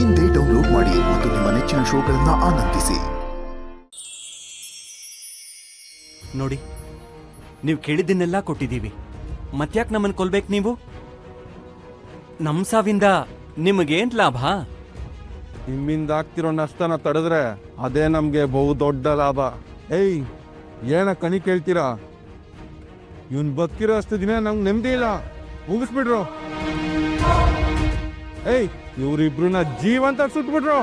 ಇಂದೇ ಡೌನ್ಲೋಡ್ ಮಾಡಿ ಮತ್ತು ನಿಮ್ಮ ನೆಚ್ಚಿನ ಶೋಗಳನ್ನು ಆನಂದಿಸಿ. ನೋಡಿ, ನೀವು ಕೇಳಿದ್ದನ್ನೆಲ್ಲ ಕೊಟ್ಟಿದ್ದೀವಿ. ಮತ್ತ್ಯಾಕೆ ನಮ್ಮನ್ನು ಕೊಲ್ಬೇಕು ನೀವು? ನಮ್ಮ ಸಾವಿಂದ ನಿಮಗೇನ್ ಲಾಭ? ನಿಮ್ಮಿಂದ ಆಗ್ತಿರೋ ನಷ್ಟನ ತಡೆದ್ರೆ ಅದೇ ನಮ್ಗೆ ಬಹು ದೊಡ್ಡ ಲಾಭ. ಏಯ್, ಏನ ಕಣಿ ಕೇಳ್ತೀರಾ? ಇವನ್ ಬದುಕಿರೋ ಅಷ್ಟು ದಿನ ನಂಗೆ ನೆಮ್ಮದಿ ಇಲ್ಲ, ಮುಗಿಸ್ಬಿಡ್ರು. ಏಯ್, ಇವ್ರಿಬ್ರನ್ನ ಜೀವಂತ ಸುಟ್ಬಿಟ್ರು.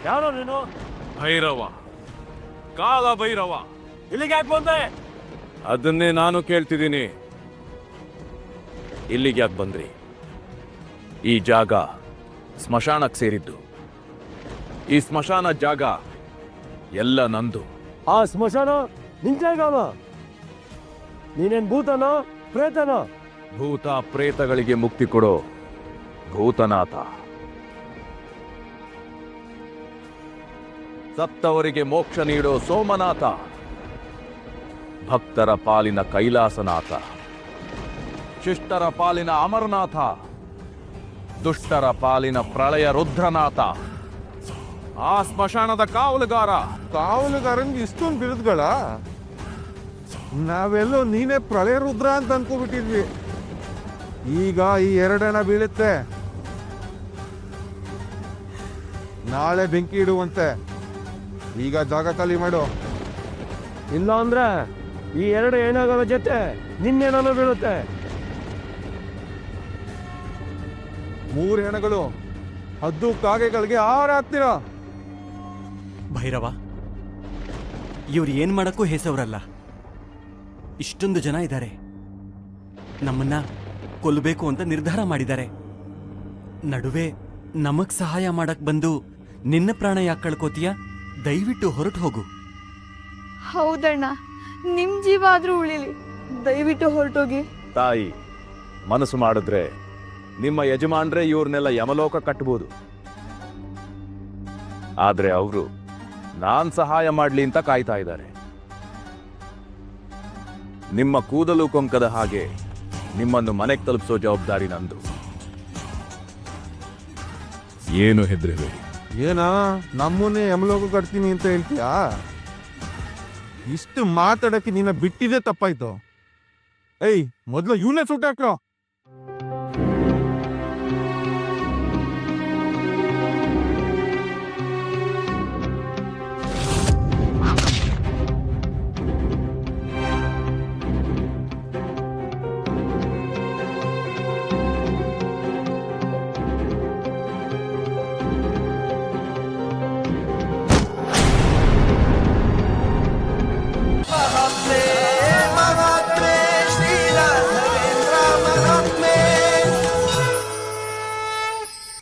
ಯಾರೋ ನೀನು? ಭೈರವ, ಕಾಲ ಭೈರವ. ಇಲ್ಲಿಗೆ ಯಾಕೆ ಬಂದೆ? ಅದನ್ನೇ ನಾನು ಕೇಳ್ತಿದ್ದೀನಿ. ಇಲ್ಲಿಗೆ ಯಾಕೆ ಬಂದ್ರಿ? ಈ ಜಾಗ ಸ್ಮಶಾನಕ್ಕೆ ಸೇರಿದ್ದು. ಈ ಸ್ಮಶಾನ ಜಾಗ ಎಲ್ಲ ನಂದು. ಆ ಸ್ಮಶಾನ ನಿನ್ ಜಾಗನ? ನೀನೇನ್ ಭೂತನೋ ಪ್ರೇತನೋ? ಭೂತ ಪ್ರೇತಗಳಿಗೆ ಮುಕ್ತಿ ಕೊಡೋ ಭೂತನಾಥ, ಸತ್ತವರಿಗೆ ಮೋಕ್ಷ ನೀಡೋ ಸೋಮನಾಥ, ಭಕ್ತರ ಪಾಲಿನ ಕೈಲಾಸನಾಥ, ಶಿಷ್ಟರ ಪಾಲಿನ ಅಮರನಾಥ, ದುಷ್ಟರ ಪಾಲಿನ ಪ್ರಳಯ ರುದ್ರನಾಥ, ಆ ಸ್ಮಶಾನದ ಕಾವಲುಗಾರ. ಕಾವಲುಗಾರನ್ಗೆ ಇಷ್ಟೊಂದು ಬಿರುದುಗಳ? ನಾವೆಲ್ಲೋ ನೀನೇ ಪ್ರಳಯ ರುದ್ರ ಅಂತ ಅನ್ಕೋಬಿಟ್ಟಿದ್ವಿ. ಈಗ ಈ ಎರಡನ ಬೀಳುತ್ತೆ, ನಾಳೆ ಬೆಂಕಿ ಇಡುವಂತೆ. ಈಗ ಜಾಗ ಖಾಲಿ ಮಾಡು. ಇಲ್ಲ ಅಂದ್ರೆ ಈ ಎರಡು ಏನಾಗೋ ಜೊತೆ ನಿನ್ನೇನೋ ಬೀಳುತ್ತೆ. 3 ಹೆಣಗಳು ಹದ್ದು ಕಾಗೆಗಳಿಗೆ ಆಹಾರ ಹಾಕ್ತೀರ. ಭೈರವ, ಇವ್ರು ಏನ್ ಮಾಡಕ್ಕೂ ಹೇಸವ್ರಲ್ಲ. ಇಷ್ಟೊಂದು ಜನ ಇದ್ದಾರೆ, ನಮ್ಮನ್ನ ಕೊಲ್ಲಬೇಕು ಅಂತ ನಿರ್ಧಾರ ಮಾಡಿದ್ದಾರೆ. ನಡುವೆ ನಮಗ್ ಸಹಾಯ ಮಾಡಕ್ ಬಂದು ನಿನ್ನ ಪ್ರಾಣ ಯಾಕೆ ಕಳ್ಕೋತೀಯ? ದಯವಿಟ್ಟು ಹೊರಟು ಹೋಗು. ಹೌದಣ್ಣ, ನಿಮ್ ಜೀವ ಆದ್ರೂ ಉಳಿಲಿ, ದಯವಿಟ್ಟು ಹೊರಟೋಗಿ. ತಾಯಿ ಮನಸ್ಸು ಮಾಡಿದ್ರೆ ನಿಮ್ಮ ಯಜಮಾನ್ರೆ ಇವ್ರನ್ನೆಲ್ಲ ಯಮಲೋಕ ಕಟ್ಟಬಹುದು. ಆದ್ರೆ ಅವರು ನಾನ್ ಸಹಾಯ ಮಾಡ್ಲಿ ಅಂತ ಕಾಯ್ತಾ ಇದ್ದಾರೆ. ನಿಮ್ಮ ಕೂದಲು ಕೊಂಕದ ಹಾಗೆ ನಿಮ್ಮನ್ನು ಮನೆಗೆ ತಲುಪಿಸೋ ಜವಾಬ್ದಾರಿ ನಂದು. ಏನು ಹೆದರಬೇಡಿ. ಏನ ನಮ್ಮನ್ನೇ ಯಮಲೋಕ ಕಟ್ತೀನಿ ಅಂತ ಹೇಳ್ತೀಯಾ? ಇಷ್ಟು ಮಾತಾಡಕ್ಕೆ ನಿನ್ನ ಬಿಟ್ಟಿದೆ ತಪ್ಪಾಯ್ತು. ಏಯ್, ಮೊದ್ಲು ಇವನೇ ಸುಟ್ಟಾಕ್ರೋ.